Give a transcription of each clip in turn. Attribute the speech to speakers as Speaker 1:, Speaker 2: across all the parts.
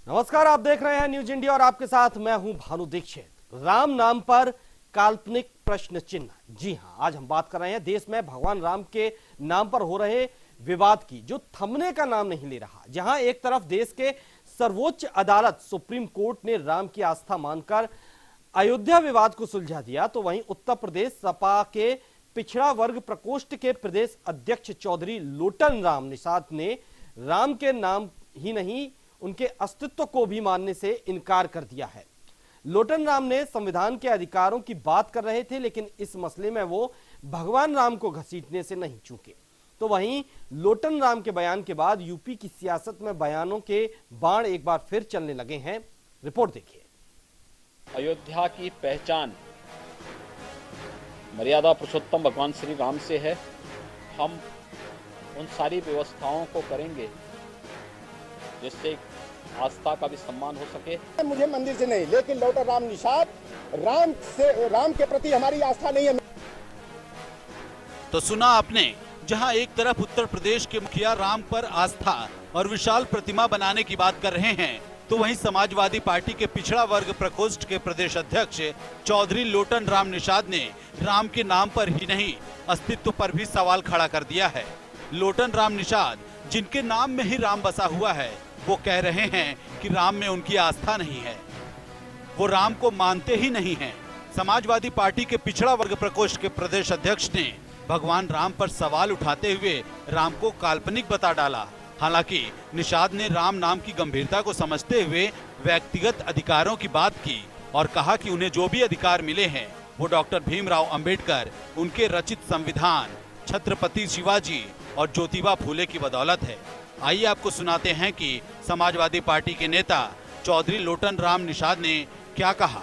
Speaker 1: नमस्कार, आप देख रहे हैं न्यूज इंडिया और आपके साथ मैं हूं भानु दीक्षित। राम नाम पर काल्पनिक प्रश्न चिन्ह। जी हां, आज हम बात कर रहे हैं देश में भगवान राम के नाम पर हो रहे विवाद की, जो थमने का नाम नहीं ले रहा। जहां एक तरफ देश के सर्वोच्च अदालत सुप्रीम कोर्ट ने राम की आस्था मानकर अयोध्या विवाद को सुलझा दिया, तो वहीं उत्तर प्रदेश सपा के पिछड़ा वर्ग प्रकोष्ठ के प्रदेश अध्यक्ष चौधरी लोटन राम निषाद ने राम के नाम ही नहीं उनके अस्तित्व को भी मानने से इनकार कर दिया है। लोटन राम ने संविधान के अधिकारों की बात कर रहे थे, लेकिन इस मसले में वो भगवान राम को घसीटने से नहीं चूके। तो वहीं लोटन राम के बयान के बाद यूपी की सियासत में बयानों के बाण एक बार फिर चलने लगे हैं। रिपोर्ट देखिए।
Speaker 2: अयोध्या की पहचान मर्यादा पुरुषोत्तम भगवान श्री राम से है। हम उन सारी व्यवस्थाओं को करेंगे जिससे आस्था का भी सम्मान हो सके।
Speaker 3: मुझे मंदिर से नहीं, लेकिन लोटन राम निषाद राम के प्रति हमारी आस्था नहीं है।
Speaker 4: तो सुना आपने, जहां एक तरफ उत्तर प्रदेश के मुखिया राम पर आस्था और विशाल प्रतिमा बनाने की बात कर रहे हैं, तो वहीं समाजवादी पार्टी के पिछड़ा वर्ग प्रकोष्ठ के प्रदेश अध्यक्ष चौधरी लोटन राम निषाद ने राम के नाम पर ही नहीं अस्तित्व पर भी सवाल खड़ा कर दिया है। लोटन राम निषाद, जिनके नाम में ही राम बसा हुआ है, वो कह रहे हैं कि राम में उनकी आस्था नहीं है, वो राम को मानते ही नहीं हैं। समाजवादी पार्टी के पिछड़ा वर्ग प्रकोष्ठ के प्रदेश अध्यक्ष ने भगवान राम पर सवाल उठाते हुए राम को काल्पनिक बता डाला। हालांकि निषाद ने राम नाम की गंभीरता को समझते हुए व्यक्तिगत अधिकारों की बात की और कहा कि उन्हें जो भी अधिकार मिले हैं वो डॉक्टर भीमराव अंबेडकर, उनके रचित संविधान, छत्रपति शिवाजी और ज्योतिबा फूले की बदौलत है। आइए आपको सुनाते हैं कि समाजवादी पार्टी के नेता चौधरी लोटन राम निषाद ने क्या कहा।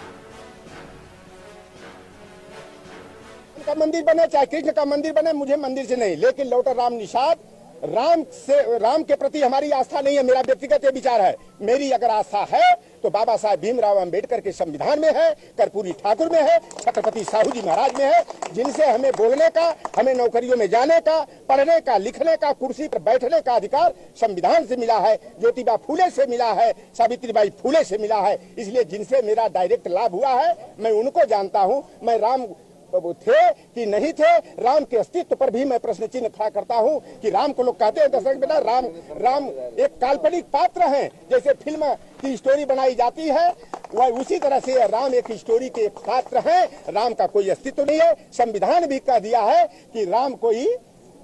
Speaker 3: का मंदिर बने चाहे कृष्ण का मंदिर बने, मुझे मंदिर से नहीं, लेकिन लोटन राम निषाद राम के प्रति हमारी आस्था नहीं है। मेरा व्यक्तिगत ये विचार है। मेरी अगर आस्था है तो बाबा साहब भीमराव अंबेडकर के संविधान में है, कर्पूरी ठाकुर में है, छत्रपति साहू जी महाराज में है, जिनसे हमें बोलने का, हमें नौकरियों में जाने का, पढ़ने का, लिखने का, कुर्सी पर बैठने का अधिकार संविधान से मिला है, ज्योतिबा फूले से मिला है, सावित्रीबाई फूले से मिला है। इसलिए जिनसे मेरा डायरेक्ट लाभ हुआ है, मैं उनको जानता हूँ। मैं राम थे कि नहीं थे, राम के अस्तित्व पर भी मैं प्रश्न चिन्ह खड़ा करता हूं कि राम को लोग कहते हैं दर्शक बेटा राम एक काल्पनिक पात्र हैं। जैसे फिल्म की स्टोरी बनाई जाती है, वह उसी तरह से राम एक स्टोरी के एक पात्र हैं। राम का कोई अस्तित्व नहीं है। संविधान भी कह दिया है कि राम कोई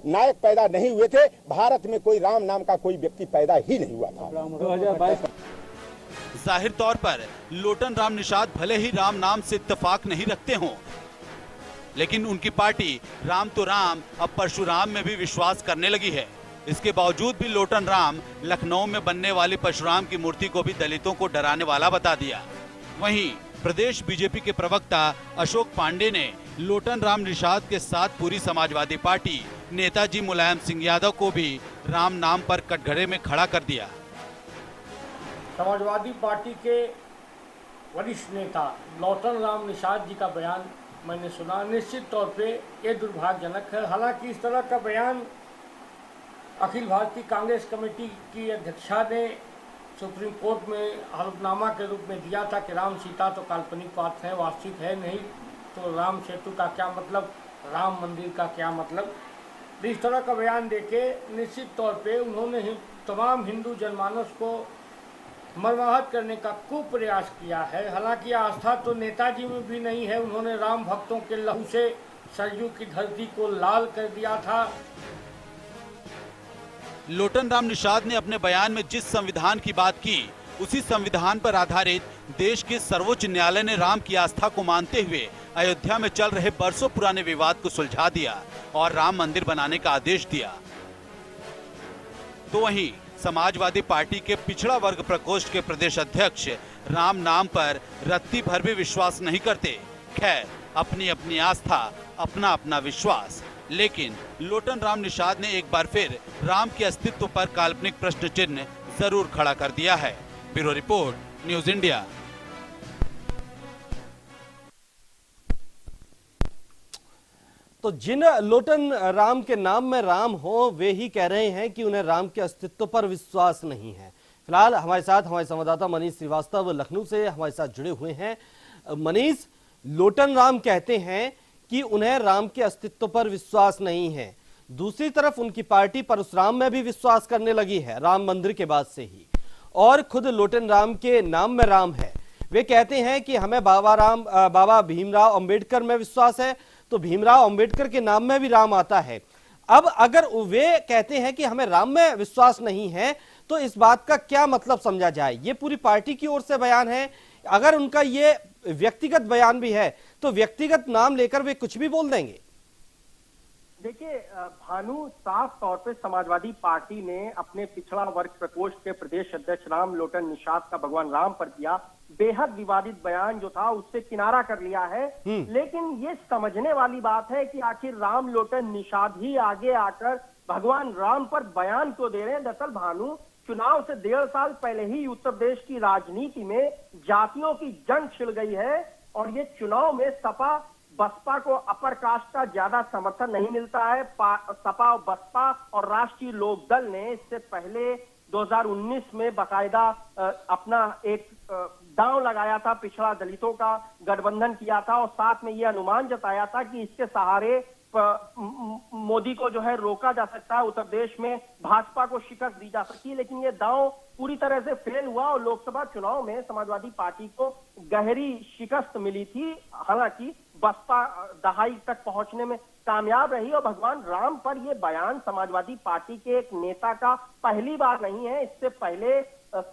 Speaker 3: नायक पैदा नहीं हुए थे। भारत में कोई राम नाम का कोई व्यक्ति पैदा ही नहीं हुआ था।
Speaker 4: 2022 जाहिर तौर पर लोटन राम निषाद भले ही राम नाम से इत्तेफाक नहीं रखते हों, लेकिन उनकी पार्टी राम तो राम अब परशुराम में भी विश्वास करने लगी है। इसके बावजूद भी लोटन राम लखनऊ में बनने वाली परशुराम की मूर्ति को भी दलितों को डराने वाला बता दिया। वहीं प्रदेश बीजेपी के प्रवक्ता अशोक पांडे ने लोटन राम निषाद के साथ पूरी समाजवादी पार्टी नेताजी मुलायम सिंह यादव को भी राम नाम पर कटघरे में खड़ा कर दिया।
Speaker 5: समाजवादी पार्टी के वरिष्ठ नेता लोटन राम निषाद जी का बयान मैंने सुना। निश्चित तौर पे ये दुर्भाग्यजनक है। हालांकि इस तरह का बयान अखिल भारतीय कांग्रेस कमेटी की अध्यक्षा ने सुप्रीम कोर्ट में हलफनामा के रूप में दिया था कि राम सीता तो काल्पनिक पात्र है, वास्तविक है नहीं, तो राम सेतु का क्या मतलब, राम मंदिर का क्या मतलब। इस तरह का बयान देके निश्चित तौर पे उन्होंने तमाम हिंदू जनमानस को मर्माहत करने का खूब प्रयास किया है। हालांकि आस्था तो नेताजी में भी नहीं है। उन्होंने राम भक्तों के लहू से सरयू की धरती को लाल कर दिया था।
Speaker 4: लोटन राम निषाद ने अपने बयान में जिस संविधान की बात की, उसी संविधान पर आधारित देश के सर्वोच्च न्यायालय ने राम की आस्था को मानते हुए अयोध्या में चल रहे बरसों पुराने विवाद को सुलझा दिया और राम मंदिर बनाने का आदेश दिया। तो वहीं समाजवादी पार्टी के पिछड़ा वर्ग प्रकोष्ठ के प्रदेश अध्यक्ष राम नाम पर रत्ती भर भी विश्वास नहीं करते। खैर, अपनी अपनी आस्था, अपना अपना विश्वास। लेकिन लोटन राम निषाद ने एक बार फिर राम के अस्तित्व पर काल्पनिक प्रश्न चिन्ह जरूर खड़ा कर दिया है। Bureau report, news India.
Speaker 1: तो जिन लोटन राम के नाम में राम हो, वे ही कह रहे हैं कि उन्हें राम के अस्तित्व पर विश्वास नहीं है। फिलहाल हमारे साथ हमारे संवाददाता मनीष श्रीवास्तव लखनऊ से हमारे साथ जुड़े हुए हैं। मनीष, लोटन राम कहते हैं कि उन्हें राम के अस्तित्व पर विश्वास नहीं है, दूसरी तरफ उनकी पार्टी परशुराम में भी विश्वास करने लगी है राम मंदिर के बाद से ही, और खुद लोटन राम के नाम में राम है। वे कहते हैं कि हमें बाबा भीमराव अंबेडकर में विश्वास है, तो भीमराव अंबेडकर के नाम में भी राम आता है। अब अगर वे कहते हैं कि हमें राम में विश्वास नहीं है, तो इस बात का क्या मतलब समझा जाए? ये पूरी पार्टी की ओर से बयान है, अगर उनका ये व्यक्तिगत बयान भी है तो व्यक्तिगत नाम लेकर वे कुछ भी बोल देंगे।
Speaker 6: देखिए भानु, साफ तौर पे समाजवादी पार्टी ने अपने पिछड़ा वर्ग प्रकोष्ठ के प्रदेश अध्यक्ष राम लोटन निषाद का भगवान राम पर दिया बेहद विवादित बयान जो था उससे किनारा कर लिया है। लेकिन ये समझने वाली बात है कि आखिर राम लोटन निषाद ही आगे आकर भगवान राम पर बयान क्यों दे रहे हैं। दरअसल भानु, चुनाव से 1.5 साल पहले ही उत्तर प्रदेश की राजनीति में जातियों की जंग छिड़ गई है और ये चुनाव में सपा बसपा को अपर कास्ट का ज्यादा समर्थन नहीं मिलता है। सपा और बसपा और राष्ट्रीय लोक दल ने इससे पहले 2019 में बाकायदा अपना एक दांव लगाया था, पिछड़ा दलितों का गठबंधन किया था और साथ में यह अनुमान जताया था कि इसके सहारे मोदी को जो है रोका जा सकता है, उत्तर प्रदेश में भाजपा को शिकस्त दी जा सकती है। लेकिन ये दांव पूरी तरह से फेल हुआ और लोकसभा चुनाव में समाजवादी पार्टी को गहरी शिकस्त मिली थी। हालांकि बसपा दहाई तक पहुंचने में कामयाब रही और भगवान राम पर यह बयान समाजवादी पार्टी के एक नेता का पहली बार नहीं है। इससे पहले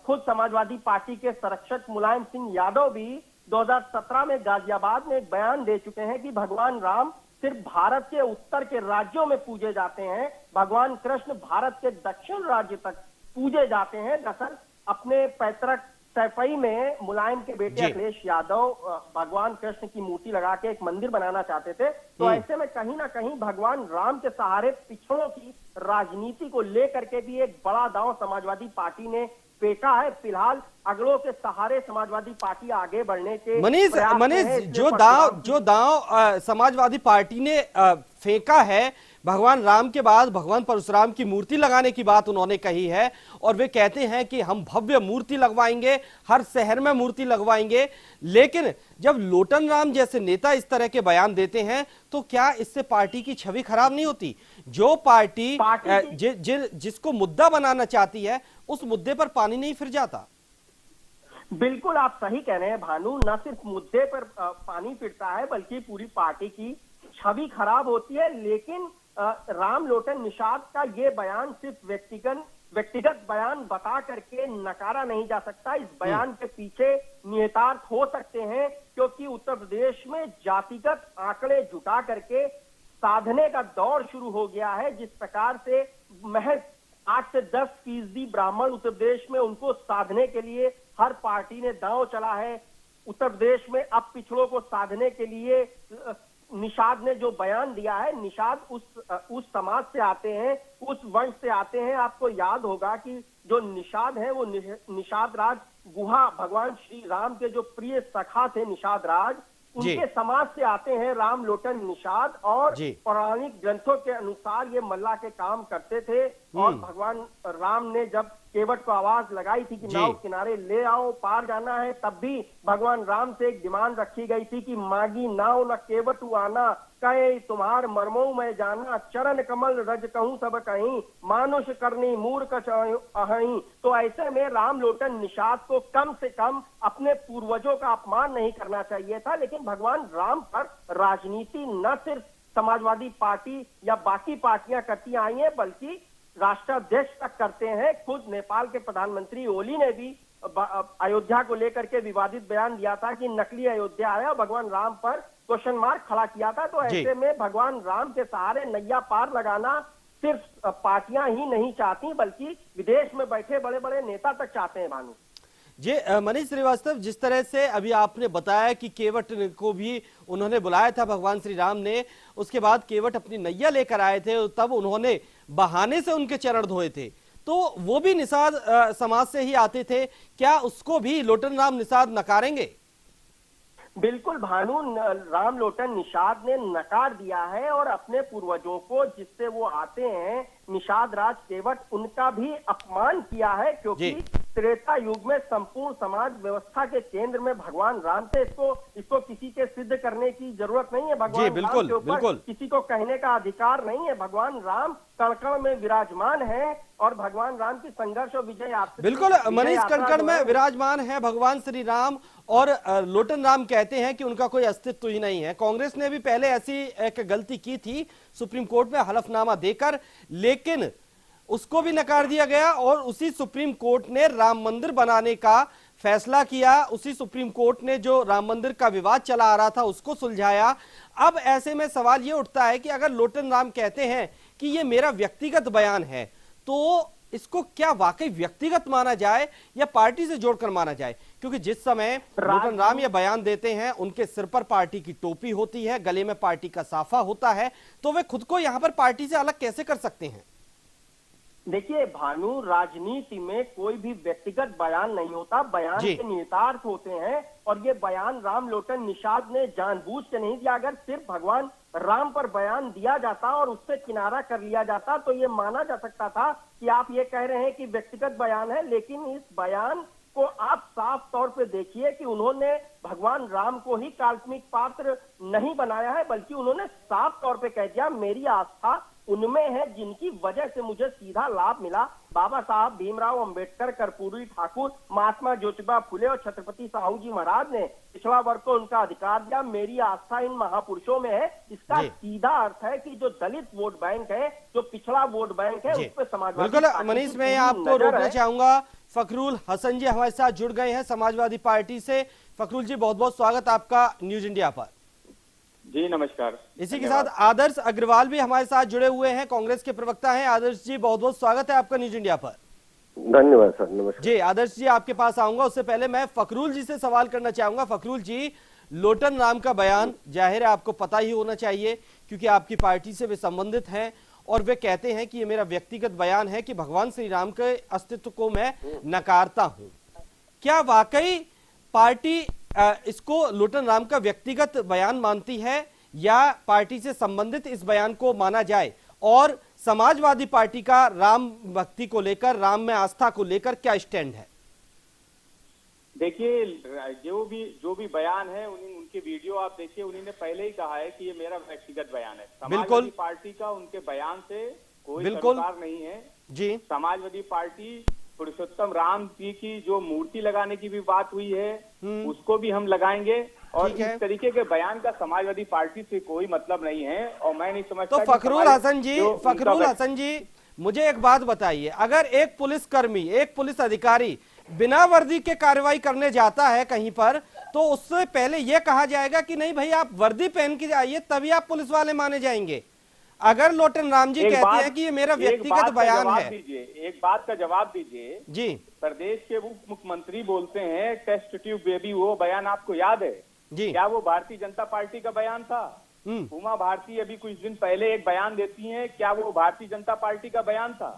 Speaker 6: खुद समाजवादी पार्टी के संरक्षक मुलायम सिंह यादव भी 2017 में गाजियाबाद में एक बयान दे चुके हैं कि भगवान राम सिर्फ भारत के उत्तर के राज्यों में पूजे जाते हैं, भगवान कृष्ण भारत के दक्षिण राज्य तक पूजे जाते हैं। दरअसल अपने पैतृक सैफई में मुलायम के बेटे अखिलेश यादव भगवान कृष्ण की मूर्ति लगा के एक मंदिर बनाना चाहते थे। तो ऐसे में कहीं ना कहीं भगवान राम के सहारे पिछड़ों की राजनीति को लेकर के भी एक बड़ा दांव समाजवादी पार्टी ने फेंका है। फिलहाल अगड़ों के सहारे समाजवादी पार्टी आगे बढ़ने के
Speaker 1: मनीष जो दांव समाजवादी पार्टी ने फेंका है, भगवान राम के बाद भगवान परशुराम की मूर्ति लगाने की बात उन्होंने कही है और वे कहते हैं कि हम भव्य मूर्ति लगवाएंगे, हर शहर में मूर्ति लगवाएंगे। लेकिन जब लोटन राम जैसे नेता इस तरह के बयान देते हैं तो क्या इससे पार्टी की छवि खराब नहीं होती? जो पार्टी जिसको मुद्दा बनाना चाहती है उस मुद्दे पर पानी नहीं फिर जाता।
Speaker 6: बिल्कुल आप सही कह रहे हैं भानु, न सिर्फ मुद्दे पर पानी फिरता है बल्कि पूरी पार्टी की छवि खराब होती है। लेकिन राम लोटन निषाद का ये बयान सिर्फ व्यक्तिगत बयान बता करके नकारा नहीं जा सकता। इस बयान के पीछे निहितार्थ हो सकते हैं क्योंकि उत्तर प्रदेश में जातिगत आंकड़े जुटा करके साधने का दौर शुरू हो गया है। जिस प्रकार से महज 8 से 10% ब्राह्मण उत्तर प्रदेश में, उनको साधने के लिए हर पार्टी ने दांव चला है। उत्तर प्रदेश में अब पिछड़ों को साधने के लिए निषाद ने जो बयान दिया है, निषाद उस समाज से आते हैं, उस वंश से आते हैं। आपको याद होगा कि जो निषाद है वो निषाद राज गुहा भगवान श्री राम के जो प्रिय सखा थे निषाद राज, उनके समाज से आते हैं राम लोटन निषाद और पौराणिक ग्रंथों के अनुसार ये मल्ला के काम करते थे। और भगवान राम ने जब केवट को आवाज लगाई थी कि नाव किनारे ले आओ, पार जाना है, तब भी भगवान राम से एक डिमांड रखी गई थी कि मांगी नाव न केवट आना, कहे तुम्हार मर्मो में जाना, चरण कमल रज कहूं सब कहीं, मानुष करनी मूर्ख अहीं। तो ऐसे में राम लोटन निषाद को कम से कम अपने पूर्वजों का अपमान नहीं करना चाहिए था। लेकिन भगवान राम पर राजनीति न सिर्फ समाजवादी पार्टी या बाकी पार्टियां करती आई हैं बल्कि राष्ट्राध्यक्ष तक करते हैं। खुद नेपाल के प्रधानमंत्री ओली ने भी अयोध्या को लेकर के विवादित बयान दिया था कि नकली अयोध्या है और भगवान राम पर क्वेश्चन मार्क खड़ा किया था। तो ऐसे में भगवान राम के सहारे नैया पार लगाना सिर्फ पार्टियां ही नहीं चाहती बल्कि विदेश में बैठे बड़े बड़े नेता तक चाहते हैं। भानु
Speaker 1: जी, मनीष श्रीवास्तव, जिस तरह से अभी आपने बताया कि केवट को भी उन्होंने बुलाया था भगवान श्री राम ने, उसके बाद केवट अपनी नैया लेकर आए थे, तब उन्होंने बहाने से उनके चरण धोए थे, तो वो भी निषाद समाज से ही आते थे, क्या उसको भी लोटन राम निषाद नकारेंगे?
Speaker 6: बिल्कुल भानु, राम लोटन निषाद ने नकार दिया है और अपने पूर्वजों को जिससे वो आते हैं निषाद राज केवट उनका भी अपमान किया है, क्योंकि
Speaker 1: जी।
Speaker 6: त्रेता युग में संपूर्ण समाज व्यवस्था के केंद्र में भगवान राम थे। इसको किसी के सिद्ध करने की जरूरत नहीं है। भगवान
Speaker 1: बिल्कुल,
Speaker 6: राम के ऊपर
Speaker 1: बिल्कुल।
Speaker 6: किसी को कहने का अधिकार नहीं है। भगवान राम कण-कण में विराजमान है और भगवान राम की संघर्ष और विजय यात्रा,
Speaker 1: बिल्कुल
Speaker 6: विजय
Speaker 1: मनीष,
Speaker 6: यात्रा
Speaker 1: कण-कण
Speaker 6: जो
Speaker 1: में
Speaker 6: है,
Speaker 1: विराजमान है भगवान श्री राम। और लोटन राम कहते हैं कि उनका कोई अस्तित्व ही नहीं है। कांग्रेस ने भी पहले ऐसी एक गलती की थी सुप्रीम कोर्ट में हलफनामा देकर, लेकिन उसको भी नकार दिया गया और उसी सुप्रीम कोर्ट ने राम मंदिर बनाने का फैसला किया। उसी सुप्रीम कोर्ट ने जो राम मंदिर का विवाद चला आ रहा था उसको सुलझाया। अब ऐसे में सवाल ये उठता है कि अगर लोटन राम कहते हैं कि ये मेरा व्यक्तिगत बयान है, तो इसको क्या वाकई व्यक्तिगत माना जाए या पार्टी से जोड़कर माना जाए? क्योंकि जिस समय लोटन राम ये बयान देते हैं, उनके सिर पर पार्टी की टोपी होती है, गले में पार्टी का साफा होता है, तो वे खुद को यहां पर पार्टी से अलग कैसे कर सकते हैं?
Speaker 6: देखिए भानु, राजनीति में कोई भी व्यक्तिगत बयान नहीं होता, बयान
Speaker 1: जी।
Speaker 6: के निहितार्थ होते हैं। और ये बयान राम लोटन निषाद ने जानबूझ के नहीं दिया। अगर सिर्फ भगवान राम पर बयान दिया जाता और उससे किनारा कर लिया जाता तो ये माना जा सकता था कि आप ये कह रहे हैं कि व्यक्तिगत बयान है। लेकिन इस बयान को आप साफ तौर पे देखिए कि उन्होंने भगवान राम को ही काल्पनिक पात्र नहीं बनाया है, बल्कि उन्होंने साफ तौर पे कह दिया मेरी आस्था उनमें है जिनकी वजह से मुझे सीधा लाभ मिला। बाबा साहब भीमराव अंबेडकर, कर्पूरी ठाकुर, महात्मा ज्योतिबा फुले और छत्रपति साहू जी महाराज ने पिछड़ा वर्ग को उनका अधिकार दिया। मेरी आस्था इन महापुरुषों में है। इसका सीधा अर्थ है कि जो दलित वोट बैंक है, जो पिछड़ा वोट बैंक है, उस पर समाजवादी
Speaker 1: बिल्कुल
Speaker 6: पार्टी
Speaker 1: मनीष,
Speaker 6: की
Speaker 1: मैं
Speaker 6: पूरी
Speaker 1: आपको
Speaker 6: नजर
Speaker 1: रोकना
Speaker 6: है।
Speaker 1: चाहूंगा। फखरुल हसन जी हमारे साथ जुड़ गए हैं समाजवादी पार्टी से। फखरुल जी, बहुत बहुत स्वागत आपका न्यूज इंडिया पर।
Speaker 7: जी नमस्कार।
Speaker 1: इसी के साथ आदर्श अग्रवाल भी हमारे साथ जुड़े हुए हैं, कांग्रेस के प्रवक्ता हैं। आदर्श जी, बहुत बहुत स्वागत है आपका न्यूज इंडिया पर।
Speaker 8: धन्यवाद सर, नमस्कार।
Speaker 1: जी आदर्श जी, आपके पास आऊंगा, उससे पहले मैं फखरुल जी से सवाल करना चाहूंगा। फखरुल जी, लोटन राम का बयान जाहिर है आपको पता ही होना चाहिए, क्योंकि आपकी पार्टी से वे संबंधित हैं और वे कहते हैं कि ये मेरा व्यक्तिगत बयान है कि भगवान श्री राम के अस्तित्व को मैं नकारता हूं। क्या वाकई पार्टी इसको लोटन राम का व्यक्तिगत बयान मानती है या पार्टी से संबंधित इस बयान को माना जाए? और समाजवादी पार्टी का राम भक्ति को लेकर, राम में आस्था को लेकर क्या स्टैंड है?
Speaker 7: देखिए, जो भी बयान है उनके वीडियो आप देखिए, उन्होंने पहले ही कहा है कि ये मेरा व्यक्तिगत बयान है। समाजवादी पार्टी का उनके बयान से कोई सरोकार नहीं है
Speaker 1: जी।
Speaker 7: समाजवादी पार्टी पुरुषोत्तम राम जी की जो मूर्ति लगाने की भी बात हुई है, उसको भी हम लगाएंगे। और इस तरीके के बयान का समाजवादी पार्टी से कोई मतलब नहीं है। और मैं नहीं समझता।
Speaker 1: तो फखरुल हसन जी, मुझे एक बात बताइए, अगर एक पुलिसकर्मी, एक पुलिस अधिकारी बिना वर्दी के कार्रवाई करने जाता है कहीं पर, तो उससे पहले यह कहा जाएगा कि नहीं भाई आप वर्दी पहन के जाइए, तभी आप पुलिस वाले माने जाएंगे। अगर लोटन राम जी कहते हैं कि ये मेरा व्यक्तिगत बयान है,
Speaker 7: एक बात का जवाब दीजिए
Speaker 1: जी।
Speaker 7: प्रदेश के उप मुख्यमंत्री बोलते हैं टेस्ट ट्यूब बेबी, वो बयान आपको याद है
Speaker 1: जी?
Speaker 7: क्या वो भारतीय जनता पार्टी का बयान था? उमा भारती अभी कुछ दिन पहले एक बयान देती हैं, क्या वो भारतीय जनता पार्टी का बयान था?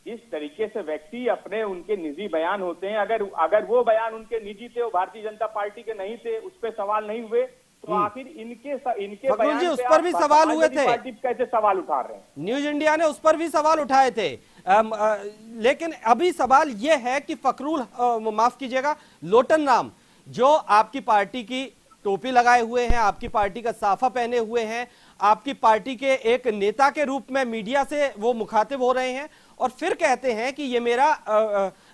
Speaker 7: इस तरीके से व्यक्ति अपने उनके निजी बयान होते हैं। अगर वो बयान उनके निजी थे, वो भारतीय जनता पार्टी के नहीं थे, उस पर सवाल नहीं हुए, तो आखिर इनके बयान
Speaker 1: जी, उस पर भी सवाल हुए थे।
Speaker 7: पार्टी कैसे सवाल उठा रहे हैं?
Speaker 1: न्यूज इंडिया ने उस पर भी सवाल उठाए थे। लेकिन अभी सवाल यह है कि फखरुल, माफ कीजिएगा, लोटन राम जो आपकी पार्टी की टोपी लगाए हुए हैं, आपकी पार्टी का साफा पहने हुए हैं, आपकी पार्टी के एक नेता के रूप में मीडिया से वो मुखातिब हो रहे हैं और फिर कहते हैं कि ये मेरा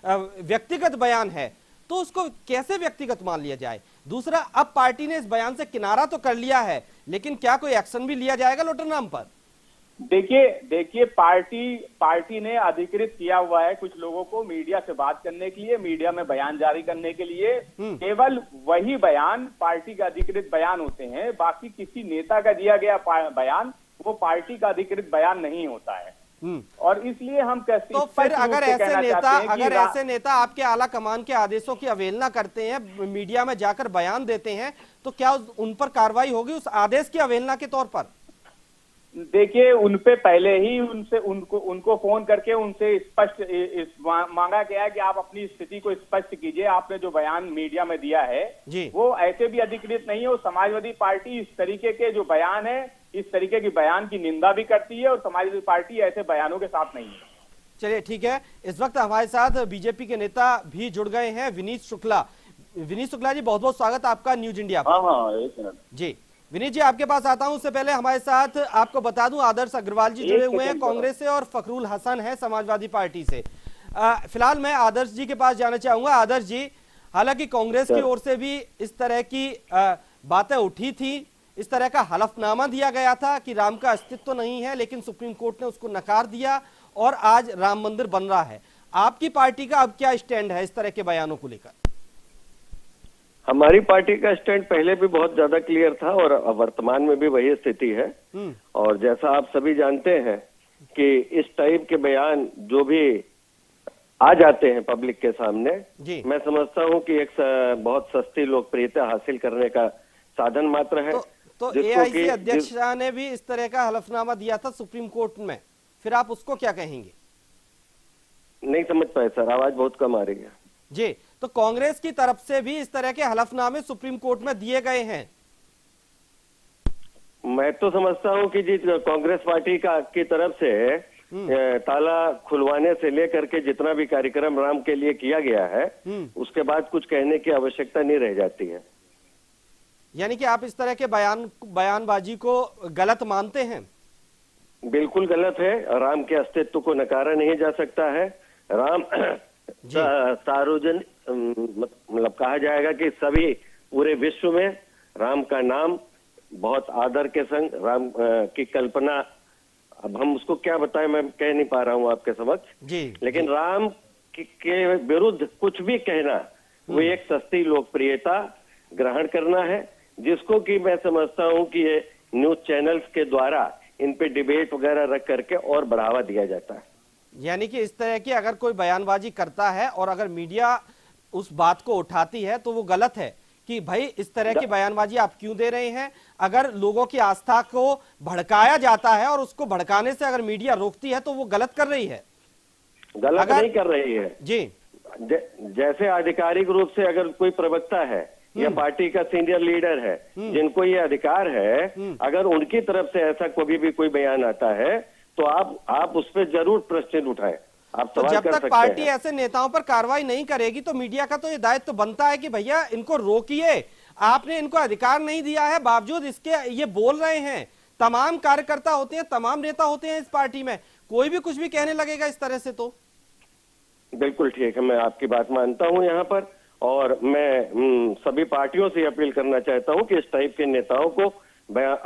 Speaker 1: व्यक्तिगत बयान है, तो उसको कैसे व्यक्तिगत मान लिया जाए? दूसरा, अब पार्टी ने इस बयान से किनारा तो कर लिया है, लेकिन क्या कोई एक्शन भी लिया जाएगा लोटन राम पर?
Speaker 7: देखिए पार्टी ने अधिकृत किया हुआ है कुछ लोगों को मीडिया से बात करने के लिए, मीडिया में बयान जारी करने के लिए। केवल वही बयान पार्टी का अधिकृत बयान होते हैं, बाकी किसी नेता का दिया गया बयान वो पार्टी का अधिकृत बयान नहीं होता है। और इसलिए हम कहते
Speaker 1: तो फिर अगर ऐसे नेता आपके आला कमान के आदेशों की अवहेलना करते हैं, मीडिया में जाकर बयान देते हैं, तो क्या उन पर कार्रवाई होगी उस आदेश की अवहेलना के तौर पर?
Speaker 7: देखिए, उनपे पहले ही उनको फोन करके उनसे स्पष्ट मांगा गया है कि आप अपनी स्थिति को स्पष्ट कीजिए। आपने जो बयान मीडिया में दिया है वो ऐसे भी अधिकृत नहीं है। वो समाजवादी पार्टी इस तरीके के जो बयान है इस तरीके की बयान की निंदा भी करती है और समाजवादी पार्टी ऐसे बयानों के साथ नहीं है।
Speaker 1: चलिए ठीक है, इस वक्त हमारे साथ बीजेपी के नेता भी जुड़ गए हैं, विनीत शुक्ला। विनीत शुक्ला जी, बहुत बहुत स्वागत आपका न्यूज इंडिया पर।
Speaker 7: हाँ, एक मिनट
Speaker 1: जी विनीत जी, आपके पास आता हूं। उससे पहले हमारे साथ आपको बता दूं, आदर्श अग्रवाल जी जुड़े हुए हैं कांग्रेस से और फखरुल हसन है समाजवादी पार्टी से। फिलहाल मैं आदर्श जी के पास जाना चाहूंगा। आदर्श जी, हालांकि कांग्रेस की ओर से भी इस तरह की बातें उठी थी, इस तरह का हलफनामा दिया गया था कि राम का अस्तित्व नहीं है, लेकिन सुप्रीम कोर्ट ने उसको नकार दिया और आज राम मंदिर बन रहा है। आपकी पार्टी का अब क्या स्टैंड है इस तरह के बयानों को लेकर?
Speaker 8: हमारी पार्टी का स्टैंड पहले भी बहुत ज्यादा क्लियर था और वर्तमान में भी वही स्थिति है। और जैसा आप सभी जानते हैं कि इस टाइप के बयान जो भी आ जाते हैं पब्लिक के सामने, मैं समझता हूं कि एक बहुत सस्ती लोकप्रियता हासिल करने का साधन मात्र है।
Speaker 1: तो एआईसी अध्यक्ष ने भी इस तरह का हलफनामा दिया था सुप्रीम कोर्ट में, फिर आप उसको क्या कहेंगे?
Speaker 8: नहीं समझ पाए सर, आवाज बहुत कम आ रही है
Speaker 1: जी। तो कांग्रेस की तरफ से भी इस तरह के हलफनामे सुप्रीम कोर्ट में दिए गए हैं।
Speaker 8: मैं तो समझता हूं कि जी कांग्रेस पार्टी की तरफ से ताला खुलवाने से लेकर के जितना भी कार्यक्रम राम के लिए किया गया है, उसके बाद कुछ कहने की आवश्यकता नहीं रह जाती है।
Speaker 1: यानी कि आप इस तरह के बयानबाजी को गलत मानते हैं?
Speaker 8: बिल्कुल गलत है। राम के अस्तित्व को नकारा नहीं जा सकता है। राम सार्वजनिक मतलब कहा जाएगा कि सभी पूरे विश्व में राम का नाम बहुत आदर के संग राम की कल्पना, अब हम उसको क्या बताएं, मैं कह नहीं पा रहा हूं आपके समक्ष जी। लेकिन राम के विरुद्ध कुछ भी कहना वो एक सस्ती लोकप्रियता ग्रहण करना है, जिसको कि मैं समझता हूं कि ये न्यूज चैनल्स के द्वारा इन पे डिबेट वगैरह रख करके और बढ़ावा दिया जाता है।
Speaker 1: यानी कि इस तरह की अगर कोई बयानबाजी करता है और अगर मीडिया उस बात को उठाती है तो वो गलत है कि भाई इस तरह की बयानबाजी आप क्यों दे रहे हैं। अगर लोगों की आस्था को भड़काया जाता है और उसको भड़काने से अगर मीडिया रोकती है तो वो गलत कर रही है।
Speaker 8: गलत नहीं कर रही है
Speaker 1: जी।
Speaker 8: जैसे आधिकारिक रूप से अगर कोई प्रवक्ता है या पार्टी का सीनियर लीडर है जिनको ये अधिकार है, अगर उनकी तरफ से ऐसा कभी भी कोई बयान आता है तो आप उस पर जरूर प्रश्न उठाएं। आप
Speaker 1: तो जब तक पार्टी ऐसे नेताओं पर कार्रवाई नहीं करेगी तो मीडिया का तो ये दायित्व तो बनता है कि भैया इनको रोकिए, आपने इनको अधिकार नहीं दिया है, बावजूद इसके ये बोल रहे हैं। तमाम कार्यकर्ता होते हैं, तमाम नेता होते हैं इस पार्टी में, कोई भी कुछ भी कहने लगेगा इस तरह से तो।
Speaker 8: बिल्कुल ठीक है, मैं आपकी बात मानता हूं यहाँ पर, और मैं सभी पार्टियों से अपील करना चाहता हूं कि इस टाइप के नेताओं को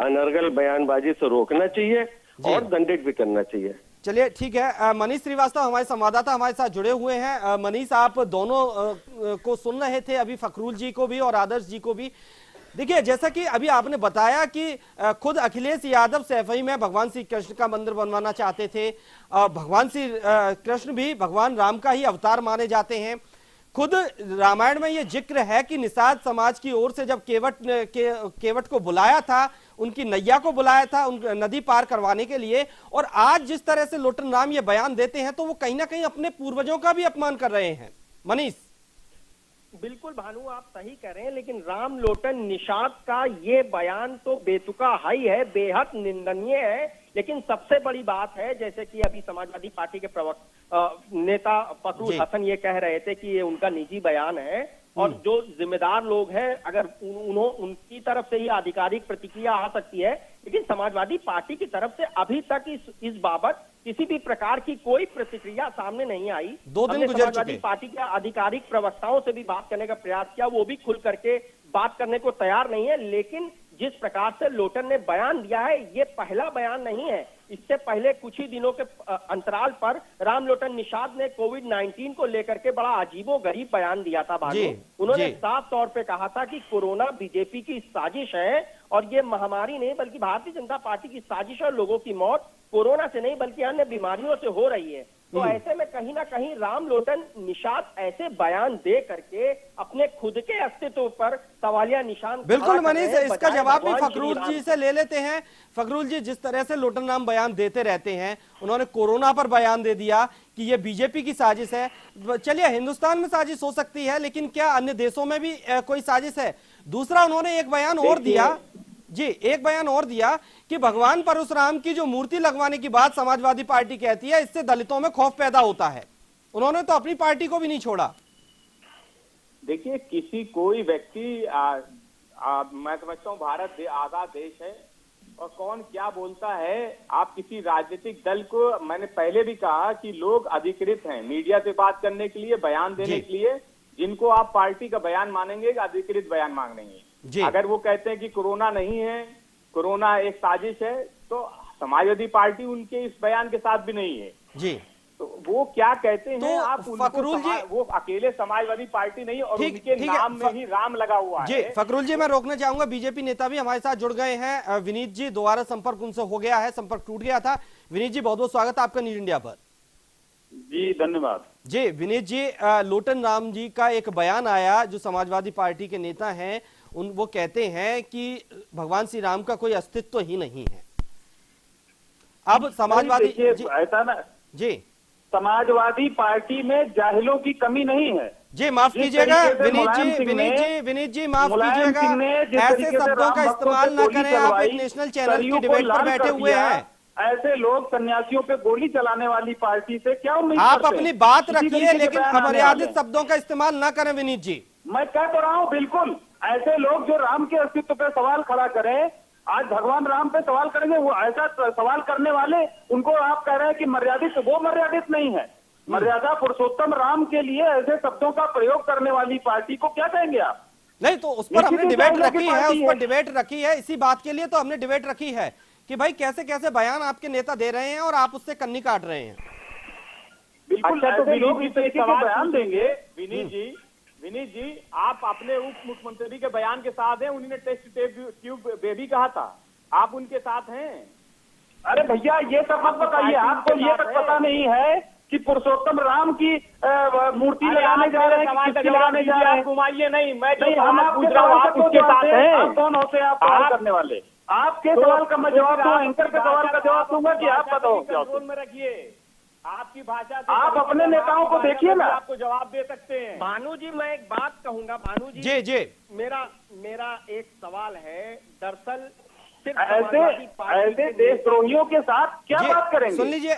Speaker 8: अनर्गल बयानबाजी से रोकना चाहिए और दंडित भी करना चाहिए।
Speaker 1: चलिए ठीक है, मनीष श्रीवास्तव हमारे संवाददाता हमारे साथ जुड़े हुए हैं। मनीष, आप दोनों को सुन रहे थे, अभी फखरुल जी को भी और आदर्श जी को भी। देखिए, जैसा कि अभी आपने बताया कि खुद अखिलेश यादव सैफई में भगवान श्री कृष्ण का मंदिर बनवाना चाहते थे। भगवान श्री कृष्ण भी भगवान राम का ही अवतार माने जाते हैं। खुद रामायण में ये जिक्र है कि निषाद समाज की ओर से जब केवट को बुलाया था, उनकी नैया को बुलाया था उन नदी पार करवाने के लिए, और आज जिस तरह से लोटन राम ये बयान देते हैं तो वो कहीं ना कहीं अपने पूर्वजों का भी अपमान कर रहे हैं। मनीष।
Speaker 6: बिल्कुल भानु, आप सही कह रहे हैं, लेकिन राम लोटन निषाद का ये बयान तो बेतुका हाई है, बेहद निंदनीय है। लेकिन सबसे बड़ी बात है, जैसे कि अभी समाजवादी पार्टी के नेता फखरुल हसन ये कह रहे थे कि ये उनका निजी बयान है, और जो जिम्मेदार लोग हैं अगर उनकी तरफ से ही आधिकारिक प्रतिक्रिया आ सकती है, लेकिन समाजवादी पार्टी की तरफ से अभी तक इस बाबत किसी भी प्रकार की कोई प्रतिक्रिया सामने नहीं आई।
Speaker 1: 2 दिन गुजर चुके।
Speaker 6: समाजवादी पार्टी के आधिकारिक प्रवक्ताओं से भी बात करने का प्रयास किया, वो भी खुल करके बात करने को तैयार नहीं है। लेकिन जिस प्रकार से लोटन ने बयान दिया है, ये पहला बयान नहीं है। इससे पहले कुछ ही दिनों के अंतराल पर राम लोटन निषाद ने कोविड-19 को लेकर के बड़ा अजीबोगरीब बयान दिया था भानु। उन्होंने साफ तौर पे कहा था कि कोरोना बीजेपी की साजिश है, और ये महामारी नहीं बल्कि भारतीय जनता पार्टी की साजिश है। लोगों की मौत कोरोना से नहीं बल्कि अन्य बीमारियों से हो रही है। तो ऐसे में कहीं ना कहीं राम लोटन निषाद ऐसे बयान दे करके अपने खुद के अस्तित्व पर सवालिया निशान।
Speaker 1: बिल्कुल मनीष, इसका जवाब भी फखरुल जी से ले लेते हैं। फखरुल जी, जिस तरह से लोटन राम बयान देते रहते हैं, उन्होंने कोरोना पर बयान दे दिया कि ये बीजेपी की साजिश है। चलिए, हिंदुस्तान में साजिश हो सकती है, लेकिन क्या अन्य देशों में भी कोई साजिश है? दूसरा, उन्होंने एक बयान और दिया जी एक बयान और दिया कि भगवान परशुराम की जो मूर्ति लगवाने की बात समाजवादी पार्टी कहती है, इससे दलितों में खौफ पैदा होता है। उन्होंने तो अपनी पार्टी को भी नहीं छोड़ा।
Speaker 7: देखिए, किसी कोई व्यक्ति मैं समझता हूँ भारत आजाद देश है और कौन क्या बोलता है, आप किसी राजनीतिक दल को, मैंने पहले भी कहा कि लोग अधिकृत हैं मीडिया से बात करने के लिए, बयान देने के लिए। जिनको आप पार्टी का बयान मानेंगे, अधिकृत बयान मांगेंगे। अगर वो कहते हैं कि कोरोना नहीं है, कोरोना एक साजिश है, तो समाजवादी पार्टी उनके इस बयान के साथ भी नहीं है
Speaker 1: जी।
Speaker 7: तो वो क्या कहते हैं,
Speaker 1: तो
Speaker 7: आप
Speaker 1: फकरुल जी,
Speaker 7: वो अकेले समाजवादी पार्टी नहीं और उनके नाम में ही राम लगा हुआ
Speaker 1: जी,
Speaker 7: है।
Speaker 1: फकरुल जी मैं रोकना चाहूंगा, बीजेपी नेता भी हमारे साथ जुड़ गए हैं। विनीत जी, दोबारा संपर्क उनसे हो गया है, संपर्क टूट गया था। विनीत जी बहुत बहुत स्वागत है आपका न्यूज इंडिया पर।
Speaker 9: जी धन्यवाद।
Speaker 1: जी विनीत जी, लोटन राम जी का एक बयान आया, जो समाजवादी पार्टी के नेता हैं वो कहते हैं कि भगवान श्री राम का कोई अस्तित्व ही नहीं है। अब समाजवादी
Speaker 9: ऐसा ना
Speaker 1: जी,
Speaker 9: समाजवादी पार्टी में जाहिलों की कमी नहीं है।
Speaker 1: जी माफ कीजिएगा विनीत जी माफ कीजिएगा, ऐसे शब्दों का इस्तेमाल ना करें। आप एक नेशनल चैनल की डिबेट पर बैठे हुए हैं।
Speaker 9: ऐसे लोग सन्यासियों पे गोली चलाने वाली पार्टी से क्या उम्मीद
Speaker 1: आप
Speaker 9: करते हैं?
Speaker 1: अपनी बात रखिए, लेकिन अमर्यादित शब्दों का इस्तेमाल ना करें विनीत जी।
Speaker 9: मैं कह तो रहा हूँ, बिल्कुल ऐसे लोग जो राम के अस्तित्व पे सवाल खड़ा करें, आज भगवान राम पे सवाल करेंगे, वो ऐसा सवाल करने वाले उनको आप कह रहे हैं कि मर्यादित, वो मर्यादित नहीं है। मर्यादा पुरुषोत्तम राम के लिए ऐसे शब्दों का प्रयोग करने वाली पार्टी को क्या कहेंगे आप?
Speaker 1: नहीं तो उस पर हमने डिबेट रखी है, उस पर डिबेट रखी है, इसी बात के लिए तो हमने डिबेट रखी है कि भाई कैसे कैसे बयान आपके नेता दे रहे हैं और आप उससे कन्नी काट रहे हैं।
Speaker 9: बिल्कुल।
Speaker 7: अच्छा, तो
Speaker 9: लोग इस तरीके के बयान देंगे।
Speaker 7: विनीत जी आप अपने उप मुख्यमंत्री के बयान के साथ हैं, उन्होंने टेस्ट ट्यूब बेबी कहा था, आप उनके साथ हैं?
Speaker 9: अरे भैया ये सब मत बताइए, आपको ये तक पता नहीं है कि पुरुषोत्तम राम की मूर्ति लगाने जा रहे हैं, किसकी लगाने जा रहे हैं?
Speaker 7: घुमाइए नहीं, मैं
Speaker 9: हम आपके सवाल का जवाब दें। आप कौन होते हैं आप सवाल करने वाले? आपके सवाल का मैं जवाब दूं, एंकर के सवाल का जवाब दूंगा कि आप बताओ क्या?
Speaker 7: कंट्रोल में रखिए, आपकी भाषा
Speaker 9: आप अपने नेताओं को देखिए ना,
Speaker 7: आपको जवाब दे सकते हैं।
Speaker 6: भानु जी मैं एक बात कहूंगा, भानु जी
Speaker 1: जी
Speaker 6: मेरा एक सवाल है, दरअसल
Speaker 9: ऐसे देशद्रोहियों के साथ क्या बात करेंगे?
Speaker 1: सुन लीजिए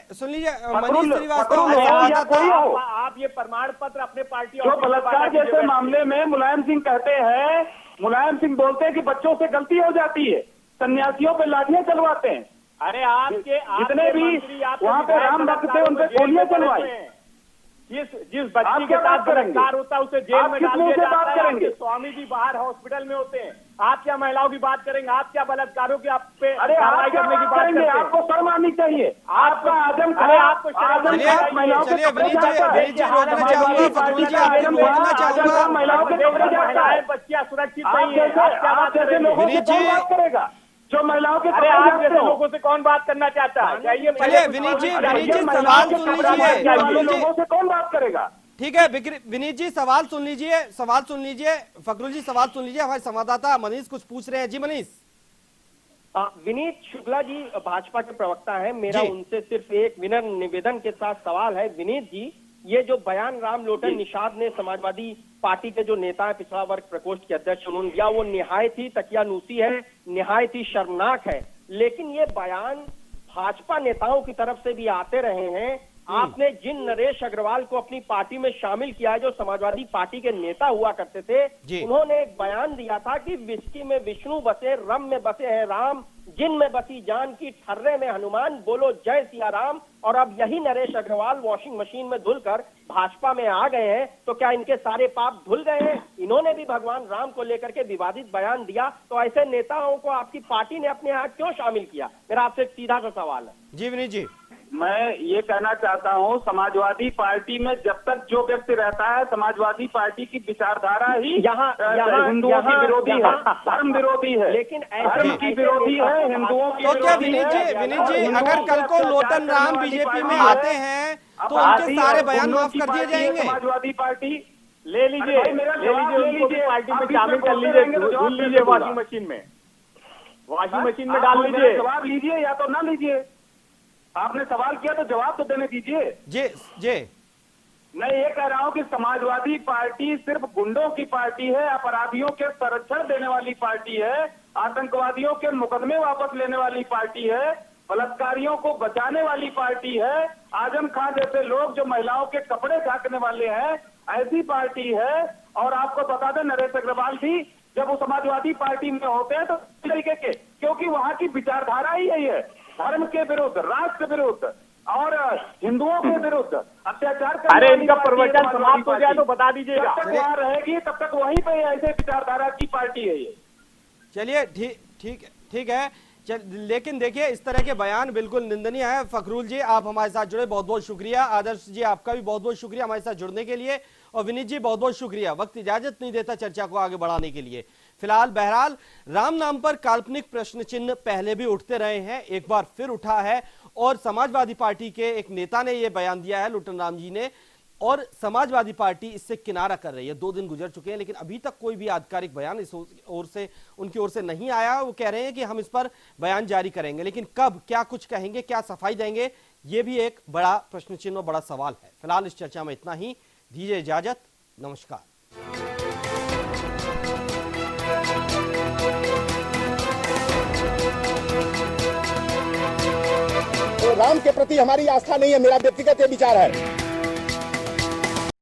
Speaker 9: फकरुल
Speaker 1: मनीष श्रीवास्तव,
Speaker 9: या कोई हो,
Speaker 7: आप ये प्रमाण पत्र अपने पार्टी
Speaker 9: जो बलात्कार जैसे मामले में मुलायम सिंह कहते हैं, मुलायम सिंह बोलते हैं कि बच्चों से गलती हो जाती है, सन्यासियों पे लाठियां चलवाते हैं।
Speaker 7: अरे आपके
Speaker 9: जितने भी वहाँ पे राम भक्त थे उन पे गोलियां चलवाई।
Speaker 7: जिस बच्ची के साथ गिरफ्तार होता है उसे जेल में डाल दिया जाता है। स्वामी जी बाहर हॉस्पिटल में होते हैं, आप क्या महिलाओं की बात करेंगे? आप क्या बलात्कारों की आप पे कार्रवाई करने की बात करेंगे?
Speaker 9: आपको शर्म आनी चाहिए। आपका आजम
Speaker 7: अरे आपको
Speaker 9: महिलाओं के
Speaker 7: बच्चियां सुरक्षित नहीं है, क्या बात
Speaker 9: करेगा? जो महिलाओं के
Speaker 7: अरे आप जैसे लोगों से कौन बात करना चाहता है?
Speaker 1: चलिए विनीत जी सवाल सुन लीजिए,
Speaker 9: लोगों से कौन बात करेगा?
Speaker 1: ठीक है विनीत जी सवाल सुन लीजिए। फकरुल जी सवाल सुन लीजिए, हमारे संवाददाता मनीष कुछ पूछ रहे हैं। जी मनीष।
Speaker 6: विनीत शुक्ला जी भाजपा के प्रवक्ता है, मेरा उनसे सिर्फ एक विनम्र निवेदन के साथ सवाल है। विनीत जी, ये जो बयान राम लोटन निषाद ने समाजवादी पार्टी के जो नेता है, पिछड़ा वर्ग प्रकोष्ठ के अध्यक्ष उन्होंने दिया, वो निहायत ही तकियानूसी है, निहायत ही शर्मनाक है। लेकिन ये बयान भाजपा नेताओं की तरफ से भी आते रहे हैं। आपने जिन नरेश अग्रवाल को अपनी पार्टी में शामिल किया, जो समाजवादी पार्टी के नेता हुआ करते थे, उन्होंने एक बयान दिया था कि विस्की में विष्णु बसे, रम में बसे हैं राम, जिन में बसी जान की, ठर्रे में हनुमान, बोलो जय सिया राम। और अब यही नरेश अग्रवाल वॉशिंग मशीन में धुलकर भाजपा में आ गए हैं, तो क्या इनके सारे पाप धुल गए हैं? इन्होंने भी भगवान राम को लेकर के विवादित बयान दिया, तो ऐसे नेताओं को आपकी पार्टी ने अपने यहाँ क्यों शामिल किया? मेरा आपसे एक सीधा सा सवाल है।
Speaker 1: जी विनीत जी,
Speaker 9: मैं ये कहना चाहता हूँ, समाजवादी पार्टी में जब तक जो व्यक्ति रहता है, समाजवादी पार्टी की विचारधारा ही हिंदुओं की विरोधी है, धर्म विरोधी है,
Speaker 6: लेकिन
Speaker 9: धर्म की विरोधी है, हिंदुओं की।
Speaker 1: तो क्या विनीत जी अगर कल को लोटन राम बीजेपी में आते हैं तो उनके सारे बयान माफ कर दिए जाएंगे?
Speaker 9: समाजवादी पार्टी
Speaker 7: ले लीजिए उनको पार्टी में शामिल कर लीजिए, धुल लीजिए वॉशिंग मशीन में डाल लीजिए।
Speaker 9: जवाब लीजिए या तो ना लीजिए। आपने सवाल किया तो जवाब तो देने दीजिए।
Speaker 1: जी
Speaker 9: मैं ये कह रहा हूँ कि समाजवादी पार्टी सिर्फ गुंडों की पार्टी है, अपराधियों के संरक्षण देने वाली पार्टी है, आतंकवादियों के मुकदमे वापस लेने वाली पार्टी है, बलात्कारियों को बचाने वाली पार्टी है, आजम खान जैसे लोग जो महिलाओं के कपड़े झांकने वाले हैं, ऐसी पार्टी है। और आपको बता दें, नरेश अग्रवाल भी जब वो समाजवादी पार्टी में होते हैं तो इस तरीके के, क्योंकि वहां की विचारधारा ही यही है, धर्म के विरुद्ध, राष्ट्र के विरुद्ध और हिंदुओं के विरुद्ध अत्याचार करने
Speaker 5: अरे
Speaker 9: वाली
Speaker 5: इनका
Speaker 9: पार्टी है
Speaker 5: प्रवचन
Speaker 9: समाजवादी
Speaker 5: समाप्त हो जाए तो
Speaker 9: पार्टी।
Speaker 5: बता दीजिएगा।
Speaker 9: जब तक वहां रहेगी तब तक वहीं पे ऐसे विचारधारा की पार्टी है ये।
Speaker 1: चलिए ठीक है। लेकिन देखिए, इस तरह के बयान बिल्कुल निंदनीय है। फखरुल जी, आप हमारे साथ जुड़े, बहुत बहुत शुक्रिया। आदर्श जी, आपका भी बहुत बहुत शुक्रिया हमारे साथ जुड़ने के लिए। और विनीत जी, बहुत बहुत शुक्रिया, वक्त इजाजत नहीं देता चर्चा को आगे बढ़ाने के लिए। फिलहाल बहरहाल राम नाम पर काल्पनिक प्रश्न चिन्ह पहले भी उठते रहे हैं, एक बार फिर उठा है और समाजवादी पार्टी के एक नेता ने यह बयान दिया है, लुटन राम जी ने, और समाजवादी पार्टी इससे किनारा कर रही है। 2 दिन गुजर चुके हैं लेकिन अभी तक कोई भी आधिकारिक बयान इस ओर से, उनकी ओर से नहीं आया। वो कह रहे हैं कि हम इस पर बयान जारी करेंगे, लेकिन कब, क्या कुछ कहेंगे, क्या सफाई देंगे, ये भी एक बड़ा प्रश्न चिन्ह और बड़ा सवाल है। फिलहाल इस चर्चा में इतना ही, दीजिए इजाजत, नमस्कार।
Speaker 3: तो राम के प्रति हमारी आस्था नहीं है, मेरा व्यक्तिगत ये विचार है।